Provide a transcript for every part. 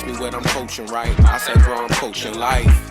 ask me what I'm coaching, right? I said, bro, I'm coaching life.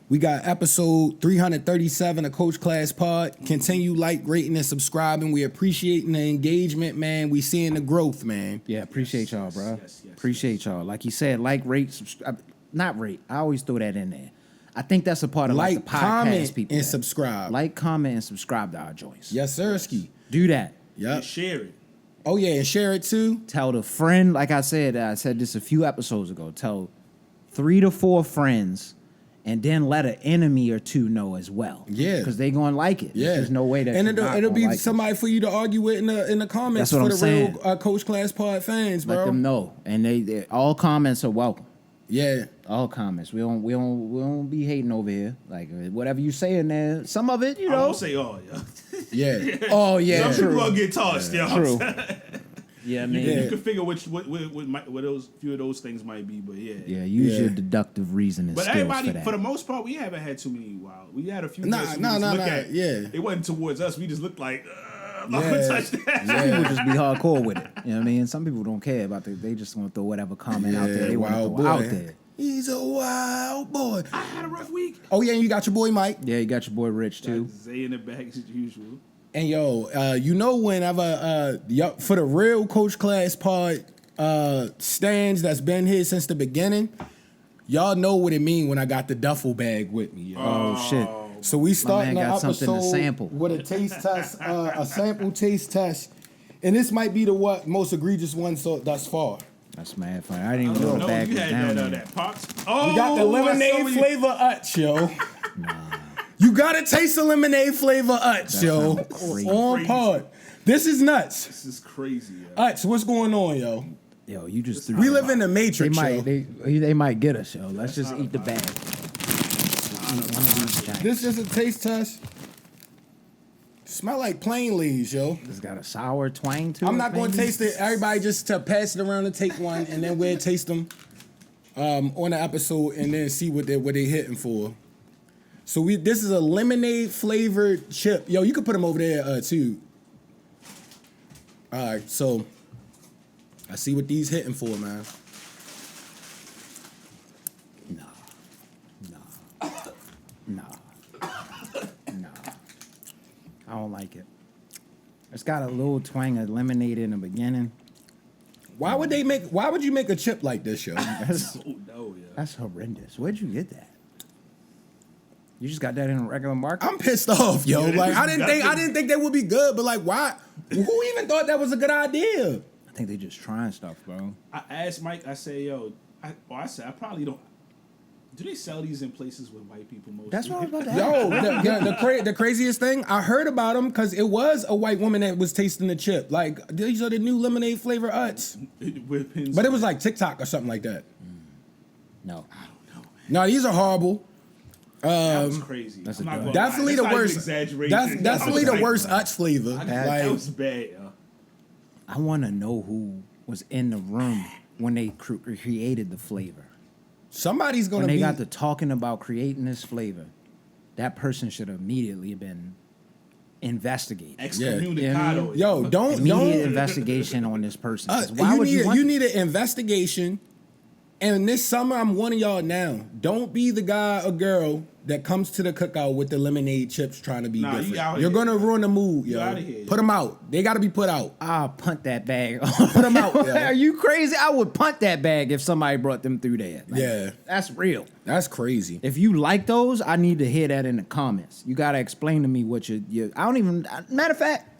We got episode 337 of Coach Class Pod. Continue rating, and subscribing. We appreciating the engagement, man. We seeing the growth, man. Yeah, appreciate y'all, bro. Appreciate y'all. Like you said, rate, subscribe. Not rate. I always throw that in there. I think that's a part of the podcast comment, people. And subscribe. Like, comment, and subscribe to our joints. Yes, sirski. Do that. Yep. And share it. Oh, yeah, and share it too. Tell the friend, like I said this a few episodes ago. Tell 3 to 4 friends, and then let an enemy or two know as well. Yeah. Because they going to like it. Yeah. There's no way that and you're it'll be like somebody for you to argue with in the comments That's what for I'm the saying. real Coach Class Pod fans, bro. Let them know. And they all comments are welcome. Yeah. All comments. We don't be hating over here. Like whatever you say in there, some of it, you I know. won't say all, yo. Yeah. Oh, yeah. Some people gonna get tossed, yo. True. Yeah, I mean, You can figure what those few of those things might be, but yeah. Yeah, use your deductive reasoning But skills everybody, for that. for the most part, we haven't had too many wild. We had a few. Nah, just nah, look nah, at. yeah. It wasn't towards us. We just looked like, I'm not Yeah. gonna touch that. Some people just be hardcore with it. You know what I mean? Some people don't care about it. They just want to throw whatever comment out there they want to wild throw boy. out there. He's a wild boy. I had a rough week. Oh, yeah, and you got your boy Mike. Yeah, you got your boy Rich too. Got Zay in the back as usual. And you know whenever for the real Coach Class Pod stands that's been here since the beginning, y'all know what it mean when I got the duffel bag with me. Yo. Oh shit! So we starting the man got something to episode sample. with a taste test, a sample taste test, and this might be the most egregious one thus far. That's mad funny. I didn't even know a bag you was had down there. that Pops. Oh, We got the lemonade flavor Utz, yo. You gotta taste the lemonade flavor Utz, yo. crazy. On pod. This is nuts. This is crazy, yo. Utz, what's going on, yo? Yo, you just threw. We live in the Matrix, yo. They might get us, yo. Let's just eat the bag. Eat one of these giants. This is a taste test. Smell like plain leaves, yo. It's got a sour twang to it. I'm not going to maybe? taste it. Everybody just to pass it around and take one, and then we'll taste them on the episode, and then see what they hitting for. So this is a lemonade flavored chip. Yo, you can put them over there too. All right, so I see what these hitting for, man. No. I don't like it. It's got a little twang of lemonade in the beginning. Why would you make a chip like this, yo? That's, Oh, no, yeah. that's horrendous. Where'd you get that? You just got that in a regular market? I'm pissed off, yo. Yeah, Like I nothing. didn't think that would be good, but like why? Who even thought that was a good idea? I think they just trying stuff, bro. I asked Mike, I say, yo, I said, I probably don't. Do they sell these in places with white people mostly? That's what I was about to ask. Yo, the craziest thing, I heard about them because it was a white woman that was tasting the chip. Like, these are the new lemonade flavor Utz. With pins But it on was like TikTok or something like that. No. I don't know, man. No, these are horrible. That was crazy. that's I'm a not dub. gonna Definitely lie. the That's not even worst. Exaggeration. That's definitely the worst Utz flavor. That Like, was bad, yo. I want to know who was in the room when they created the flavor. somebody's When gonna they be. got to talking about creating this flavor, that person should have immediately been investigated. Excommunicado. Yo, Immediate don't. investigation on this person. 'Cause why would you want you need an investigation. And this summer, I'm warning y'all now. Don't be the guy or girl that comes to the cookout with the lemonade chips trying to be Nah, you different. out You're here. gonna ruin the mood, yo. outta here. Put them out. They gotta be put out. I'll punt that bag. Put them out, yo. Are you crazy? I would punt that bag if somebody brought them through there. Like, Yeah. That's real. That's crazy. If you like those, I need to hear that in the comments. You got to explain to me what I don't even, matter of fact,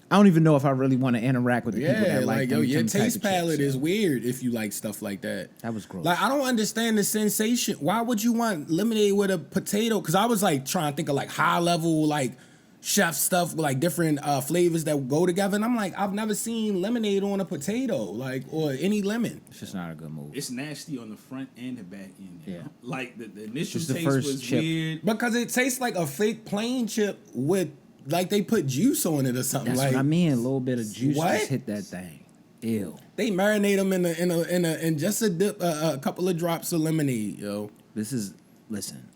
I don't even know if I really want to interact with the people Yeah, that like like them, your them type taste of chips, palette yo. is weird if you like stuff like that. That was gross. Like I don't understand the sensation. Why would you want lemonade with a potato? Because I was like trying to think of like high level like chef stuff with like different flavors that go together, and I'm like, I've never seen lemonade on a potato, like or any lemon. It's just not a good move. It's nasty on the front and the back end. Yeah. Like the initial Just the taste first was chip. weird. Because it tastes like a fake plain chip with like they put juice on it or something. That's like what I mean. A little bit of juice What? just hit that thing. Ew. they marinate them in just a dip, a couple of drops of lemonade, yo. Listen.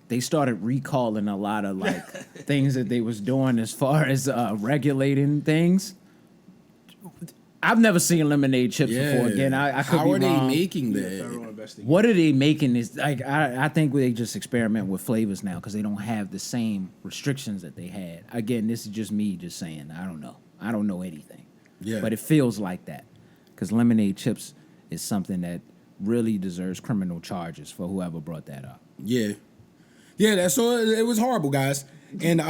They started recalling a lot of like things that they was doing as far as regulating things. I've never seen lemonade chips before. Again, I could How be are they wrong. making that? Thorough investigation. What are they making? Is like I think they just experiment with flavors now because they don't have the same restrictions that they had. Again, this is just me just saying. I don't know. I don't know anything. Yeah. But it feels like that because lemonade chips is something that really deserves criminal charges for whoever brought that up. Yeah. Yeah, that's so it was horrible, guys. And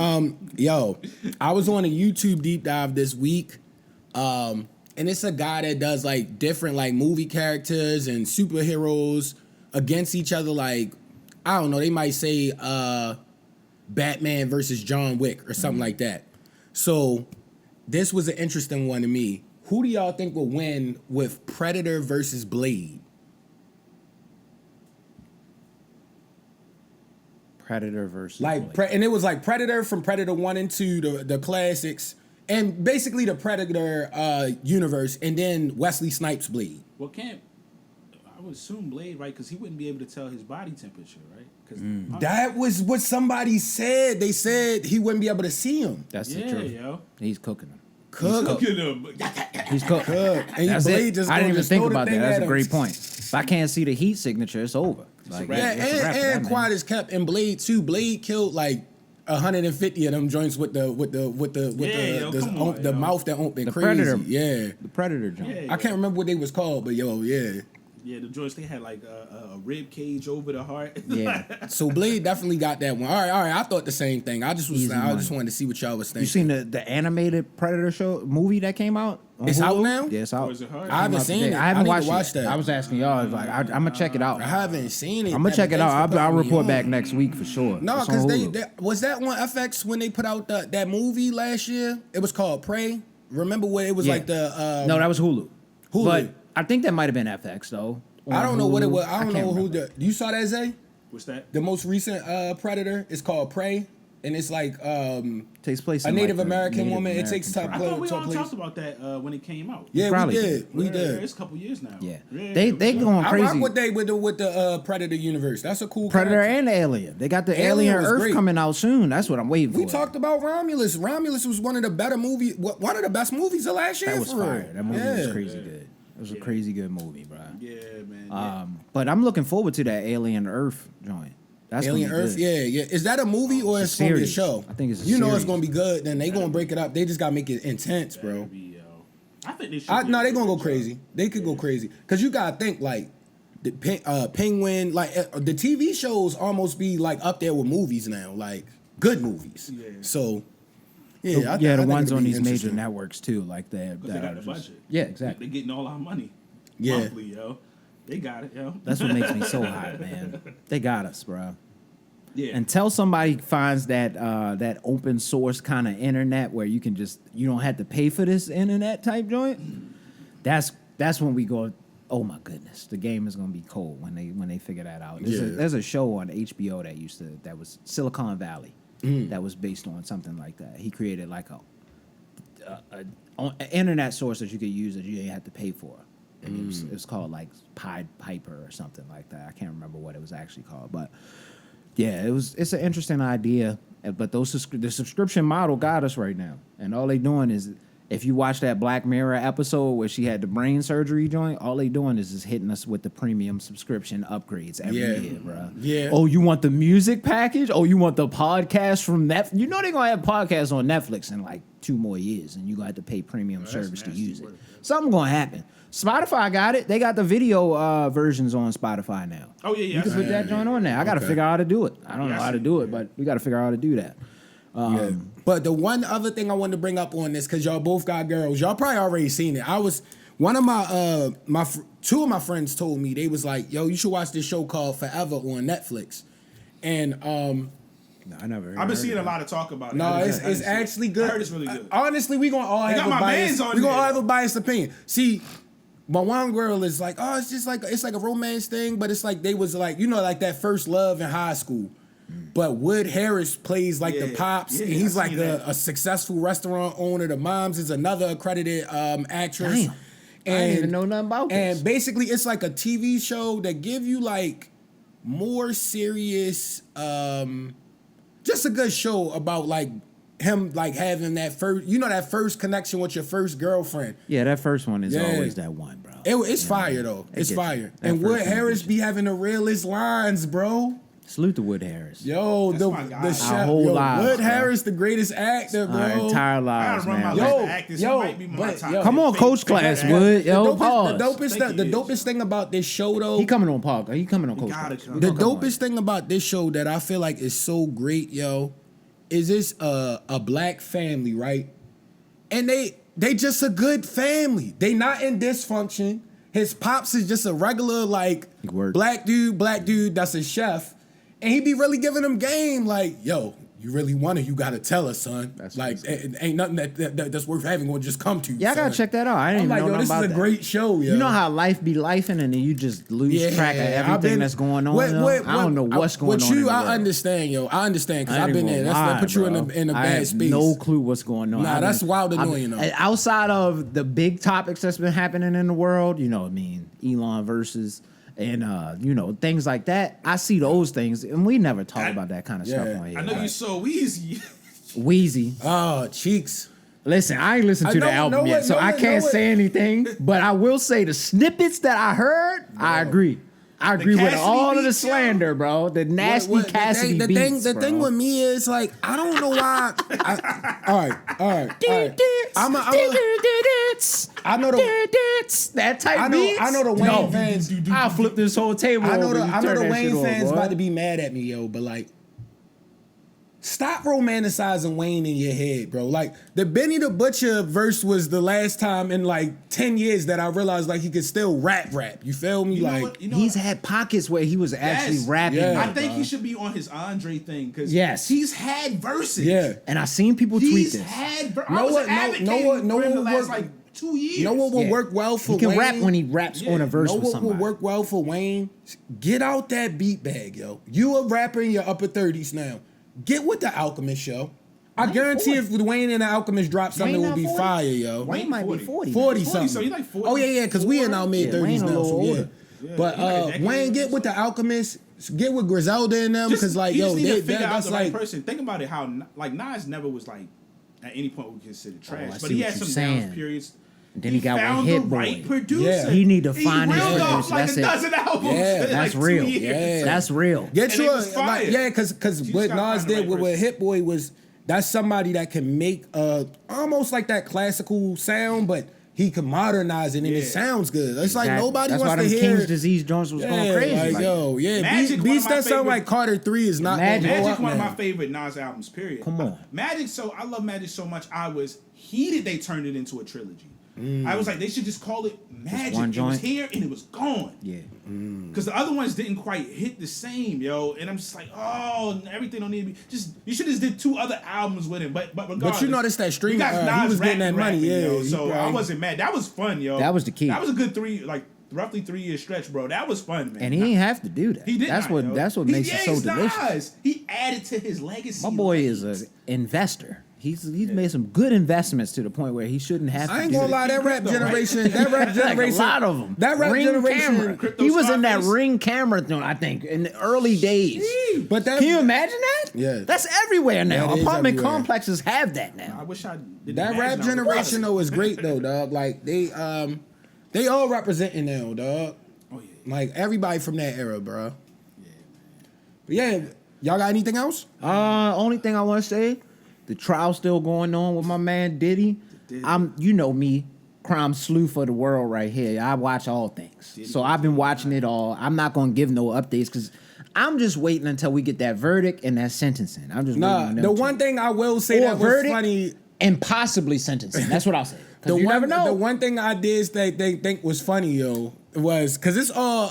yo, I was on a YouTube deep dive this week. And it's a guy that does like different like movie characters and superheroes against each other. Like, I don't know, they might say Batman versus John Wick or something like that. So this was an interesting one to me. Who do y'all think will win with Predator versus Blade? Predator versus Like, Blade. and it was like Predator from Predator 1 and 2, the classics, and basically the Predator universe, and then Wesley Snipes Blade. Well, I would assume Blade, right? Because he wouldn't be able to tell his body temperature, right? Because That was what somebody said. They said he wouldn't be able to see him. That's the yeah, truth. yo. He's cooking them. Cook. Look at him. He's cooked. And That's Blade it. just I didn't gonna even just think throw the about that. thing That's at a him. great point. If I can't see the heat signature, it's over. Like, wrap. Yeah, it's a wrap for that, and man. quiet as kept. And Blade too. Blade killed like 150 of them joints with the yo. mouth that opened The crazy. Predator. Yeah, The Predator jump. Yeah, I can't remember what they was called, but yo, yeah. Yeah, the joints, they had like a rib cage over the heart. Yeah. So Blade definitely got that one. All right. I thought the same thing. I just Easy wanted money. to see what y'all was thinking. You seen the animated Predator show movie that came out? on It's out Hulu? now? Yeah, it's out. Or is it hard? I haven't Out seen today. it. I haven't need to watched watch it. that. I was asking y'all. Like, I'm gonna check it out. I haven't seen it. I'm gonna check it out. Thanks for I'll putting me report on. back next week for sure. No, It's on because Hulu. was that on FX when they put out that movie last year? It was called Prey. Remember what it was Yeah. like the No, that was Hulu. Hulu. But I think that might have been FX though. I don't know what it was. I don't can't know who remember. you saw that, Zay? What's that? The most recent Predator is called Prey, and it's like Takes place a in, Native like, the American Native woman. It American takes top tribe. I thought we top all place. talked about that when it came out. Yeah, we Probably did. did. We Yeah, did. It's a couple years now. Yeah. Yeah, They going I crazy. rock with the Predator universe. That's a cool Predator character. and Alien. They got the Alien Alien was Earth great. coming out soon. That's what I'm waiting for. We talked about Romulus. Romulus was one of the better movies. One of the best movies of last year. That was for real. fire. That movie was Yeah. crazy good. It was a crazy good movie, bro. Yeah, man. Yeah. But I'm looking forward to that Alien Earth joint. That's gonna Alien be Earth, good. yeah. Is that a movie or It's it's a gonna be a series. show? I think it's a You know it's series. gonna be good. Then they gonna break it up. They just gotta make it intense, bro. Maybe, I think they should. No, they gonna go crazy. They could go crazy because you gotta think like the Penguin, like the TV shows almost be like up there with movies now, like good movies. Yeah. So yeah, The- I the think ones it'll on be these major interesting. networks too, like that. Because they got the budget. Yeah, exactly. They're getting all our money. Yeah. Monthly, yo. They got it, yo. That's what makes me so hot, man. They got us, bro. Yeah. Until somebody finds that open source kind of internet where you don't have to pay for this internet type joint. That's when we go. Oh my goodness, the game is gonna be cold when they figure that out. There's a show on HBO that was Silicon Valley that was based on something like that. He created like an internet source that you could use that you didn't have to pay for. And it was called like Pied Piper or something like that. I can't remember what it was actually called, but yeah, it's an interesting idea. But the subscription model got us right now, and all they doing is, if you watch that Black Mirror episode where she had the brain surgery joint, all they doing is just hitting us with the premium subscription upgrades every year, bro. Yeah. Oh, you want the music package? Oh, you want the podcast from Netflix? You know they're gonna have podcasts on Netflix in like 2 more years, and you gonna have to pay premium service to nasty use it. work. Something gonna happen. Spotify got it. They got the video versions on Spotify now. Oh, yeah, yeah. You can put that joint on there. I got to figure out how to do it. I don't know how to do it, but we got to figure out how to do that. Yeah. But the one other thing I wanted to bring up on this, because y'all both got girls, y'all probably already seen it. One of my two of my friends told me, they was like, yo, you should watch this show called Forever on Netflix. And I never. I've been seeing a lot of talk about it. no, I heard it's actually good. I heard it's really good. Honestly, we gonna all They have got a my bias. mans on We gonna all there. have a biased opinion. See, my one girl is like, oh, it's just like a romance thing, but it's like they was like, like that first love in high school. But Wood Harris plays like the pops, and he's I like seen that. a successful restaurant owner. The mom's is another accredited actress. Damn. I didn't even know nothing about this. And basically, it's like a TV show that give you like more serious, just a good show about like him like having that first connection with your first girlfriend. Yeah, that first one is Yeah. always that one, bro. It's fire though. It's gets fire. you. And That Wood first one Harris gets be having the realest lines, bro. Salute to Wood Harris. Yo, That's my the guy. chef, Our whole yo, lives, Wood bro. Harris, the greatest actor, bro. Our entire I lives, gotta run my man. life Yo, to actors. yo, He might be my but, top yo. Come on, coach class, Wood. Yo, pause. The Thank you. dopest thing about this show though. He coming on podcast. He coming on coach gotta class. come. The He gonna come on. dopest thing about this show that I feel like is so great, yo, is this a black family, right? And they just a good family. They not in dysfunction. His pops is just a regular like Word. black dude that's a chef, and he be really giving them game like, yo, you really want it, you gotta tell us, son. That's like, what's it ain't nothing that's worth having will just come to you. Yeah, I gotta son. check that out. I didn't I'm even like, know yo, nothing this about is a that. great show, yo. You know how life be lifing and then you just lose track of I've everything been- that's going on. What- yo? what- I don't know what- what's going with on. you, in the I world. understand, yo. I understand because I I've ain't been gonna there. That's lie, that put you in bro. a I bad have space. no clue what's going on. Nah, I've that's been- wild I've annoying, been- though. Outside of the big topics that's been happening in the world, you know what I mean, Elon versus and things like that. I see those things, and we never talk about that kind of stuff Yeah. on here. I know you so easy. Wheezy. Oh, cheeks. Listen, I ain't listened to I the know- album know yet, what- so know I what- can't know what- say anything. But I will say the snippets that I heard, I agree. I agree with Cassidy all of the beats, yo. slander, bro. The nasty Cassidy the beats, thing bro. with me is like I don't know why. All right. I'm a, I know the that type I know beats. I know the Wayne No. fans. I'll flip this whole table. I know over the and I know turn the that Wayne shit fans on, boy. about to be mad at me, yo. But like, stop romanticizing Wayne in your head, bro. Like the Benny the Butcher verse was the last time in like 10 years that I realized like he could still rap. You feel me? You know like what? You know He's what? had pockets where he was actually Yes. rapping. Yeah. I though, think bro. he should be on his Andre thing because Yes. he's had verses. yeah. And I seen people tweet He's this. had verses. Know I was what- advocating know what- know for him what the would last work- like 2 years. You know what will Yeah. work well for He can Wayne? rap when he raps Yeah. on a verse Know with what somebody. will work well for Wayne? Get out that beat bag, yo. You a rapper in your upper 30s now. Get with the Alchemist show. I Wayne guarantee 40. if Wayne and the Alchemist drop something, it Wayne will be not 40? fire, yo. Wayne might be 40. 40. 40 40, something. so he like 40. Oh yeah, because we in our mid Yeah, 30s Wayne a now, little so yeah. older. Yeah, But he like a decade Wayne, get older. with the Alchemist. Get with Griselda and them, because like you yo, just need to figure out that's the right like person. Think about it, how like Nas never was like at any point we consider trash, I but see he what had you're some saying. down periods. Then he got with found Hit the Boy. right producer. Yeah. He need to find his reeled off producer. like That's a it. dozen albums. Yeah, in, That's like 2 real. years. Yeah. That's real. get And you it a was like fire. yeah, because You just what gotta Nas find the did right with person. Hit Boy was that's somebody that can make almost like that classical sound, but he can modernize it and it Yeah. sounds good. It's like Exactly. nobody That's why wants to them hear. King's Disease Jones was going crazy. Like, like yo, yeah, Magic, one beats of my that sound favorite- like Carter 3 is not Magic. gonna blow Magic, up one of now. my favorite Nas albums. Period. Come on. Magic. So I love Magic so much. I was heated. They turned it into a trilogy. I was like, they should just call it Magic. one It was joint? here and it was gone. Yeah. Because the other ones didn't quite hit the same, yo. And I'm just like, oh, everything don't need to be. Just you should just did 2 other albums with him. But regardless, But you notice that we streaming, got he Nas was getting that money, yeah, yo. he So I probably- wasn't mad. That was fun, yo. That was the key. That was a good roughly 3 year stretch, bro. That was fun, man. And he ain't have to do that. He did That's not, what yo. that's what He- makes it so he's delicious. Nas. He added to his legacy. My boy is an investor. He's made some good investments to the point where he shouldn't have to I ain't do gonna that. lie, that rap Crypto, right? generation, Like a lot of them. that rap Ring generation. camera. Crypto He was in that Scarface. Ring camera thing, I think, in the early days. But that Can you imagine that? Yeah. That's everywhere now. That is Apartment everywhere. complexes have that I now. wish I did that rap generation though is great though, dog. Like they all representing now, dog. Oh yeah. Like everybody from that era, bro. But yeah, y'all got anything else? Only thing I want to say, the trial still going on with my man Diddy. You know me, crime sleuth of the world right here. I watch all things. So I've been watching it all. I'm not gonna give no updates because I'm just waiting until we get that verdict and that sentencing. I'm just waiting Nah, on them the two. one thing I will say Or that was verdict funny. and possibly sentencing. That's what I'll say. The Because you never know. The one thing I did think was funny, yo, was because it's all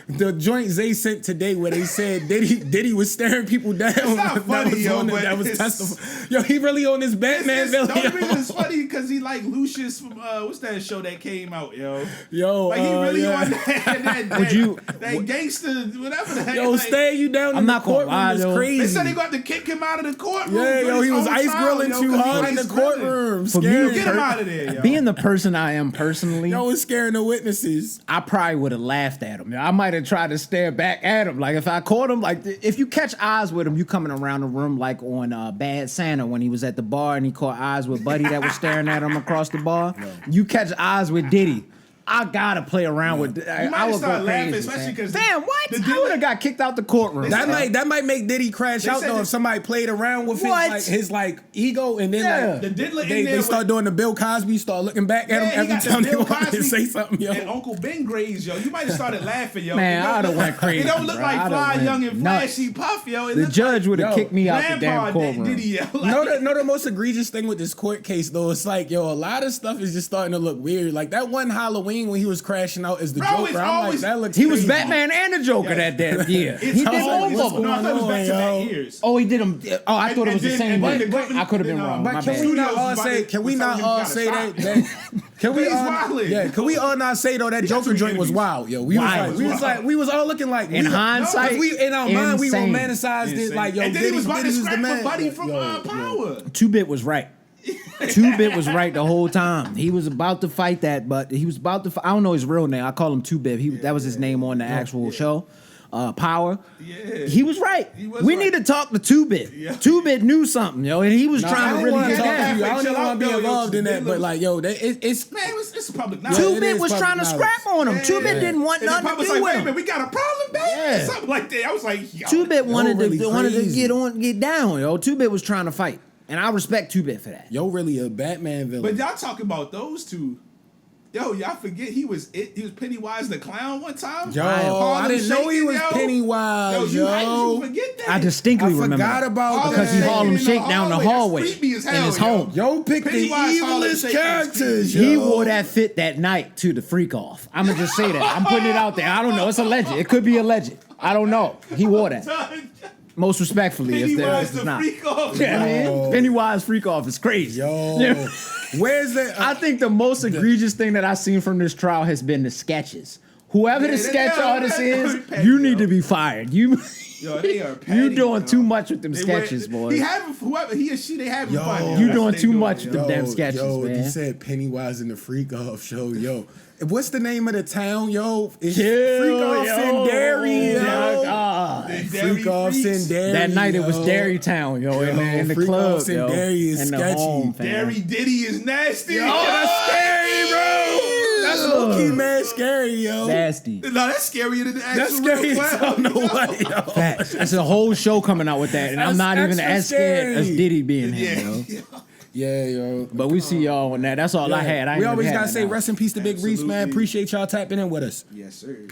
the joint Zay sent today where they said Diddy was staring people down. not funny, yo, but that was it's- testifying. Yo, he really on this Batman The only villain. reason it's funny because he like Lucius from what's that show that came out, yo? Yo, Like he really yeah. on that gangster, whatever the heck. Yo, like, stay you down I'm in the not gonna courtroom lie, is though. crazy. They said they got to kick him out of the courtroom. Yeah, for yo, he his was own ice trial, grilling yo, too 'cause he hard in the ice grilling. courtroom. For me, Scaring- Get him out of there, yo. Being the person I am personally, Yo, was scaring the witnesses. I probably would have laughed laughed at him. I might have tried to stare back at him. Like if I caught him, like if you catch eyes with him, you coming around the room like on Bad Santa when he was at the bar and he caught eyes with Buddy that was staring at him across the bar. You catch eyes with Diddy. I gotta play around with. I would start go laughing, crazy, especially man. because Damn, what? I would have got kicked out the courtroom. That might make Diddy crash out said though that- if somebody played around with What? his ego and then Yeah. The Diddler in they there start with- doing the Bill Cosby, start looking back at him he every got the time they Bill want to Cosby say something, yo. And Uncle Ben Graves, yo. You might have started laughing, yo. Man, It don't I'd have look- went crazy, It don't look bro. like I'd have Fly went Young and nuts. Flashy Puff, yo. It The look judge would have yo, kicked me out the damn Grandpa courtroom. Diddy, yo. Like, No, the most egregious thing with this court case though, it's like, yo, a lot of stuff is just starting to look weird. Like that one Halloween when he was crashing out as the Bro, it's Joker. I'm like, always- that looks He was crazy. Batman and the Joker that damn year. it's He did always- both of them. No, I thought it was back to Yo. back years. Oh, he did them. Oh, I thought it was the then- same and day. then the company- I could have been then, wrong. But My can bad. we not Studios all was say? about Can to- we was not telling him all you gotta say stop. that? Can we He's all? wildin'. Yeah. Can we all not say though that He got Joker some joint was enemies. wild, yo? Wild. We was all looking like In hindsight, we in our mind we insane. romanticized it like yo. And then he was about to Diddy was the scrap man. a buddy from Yo, Power. 2-Bit was right. 2-Bit was right the whole time. He was about to fight that, but he was about to. I don't know his real name. I call him 2-Bit. That was his name on the actual show. Power. Yeah. He was right. He was we right. need to talk to 2-Bit. Yeah. 2-Bit knew something, yo, and he was Nah, I trying to don't really wanna get talk to down. you. I don't Chill even want out, to be though, involved yo. in that, but like yo, it's Man, it's public knowledge. Yeah, it 2-Bit is was public trying to knowledge. scrap on him. Yeah. 2-Bit didn't want And the nothing pop to was do like, with wait a him. minute, we got a problem, baby? Yeah. Something like that. I was like, yo. 2-Bit wanted really to crazy. get down, yo. 2-Bit was trying to fight, and I respect 2-Bit for that. yo really a Batman villain. But y'all talking about those two. Yo, y'all forget he was Pennywise the Clown one time? Yo, Harlem I didn't know he Shaking, was yo. Pennywise, Yo, how yo. did you forget that? I distinctly remember forgot that. about Harlem because he that. Harlem in the Shake down the hallway. That's hallway creepy as in hell, his yo. home. Yo picked the Pennywise, Harlem evilest Shake, characters, He yo. wore that fit that night to the freak off. I'm gonna just say that. I'm putting it out there. I don't know. It's alleged. It could be alleged. I don't know. He wore that. Most respectfully, if Pennywise it's the not. freak off. Yeah, I mean, Yo. Pennywise freak off is crazy. Yo, Yeah. where's the? I think the most egregious thing that I've seen from this trial has been the sketches. Whoever Yeah, the they- sketch they- artist they- is, petty, you need yo. to be fired. You Yo, they are petty, you doing yo. too much with them They sketches, wear- boy. He have whoever he or she they have Yo. fun. yo. You That's doing what they too much yo. with them damn sketches, yo, man. You said Pennywise in the Freak Off show, yo. What's the name of the town, yo? It's Chill, Freak Off yo. Senderi, Yeah, yo. God. Freak Off Senderi. That night it was yo. Dairy Town, yo, in the Freak club, Off yo, Senderi is in the sketchy. home, fam. Dairy Diddy is nasty. Yo, that's scary, bro. That's low key mad scary, yo. Nasty. No, that's scarier than the actual That's scary real as clown. I don't know what, yo. Facts. That's a whole show coming out with that, and I'm That's not even extra as scared as scary. Diddy being him, Yeah. yo. Yeah, yo. But we see y'all on that. That's all I had. I ain't we even always had gotta that say out. rest in peace to Big Reese, man. Absolutely. Appreciate y'all tapping in with us. Yes, sir.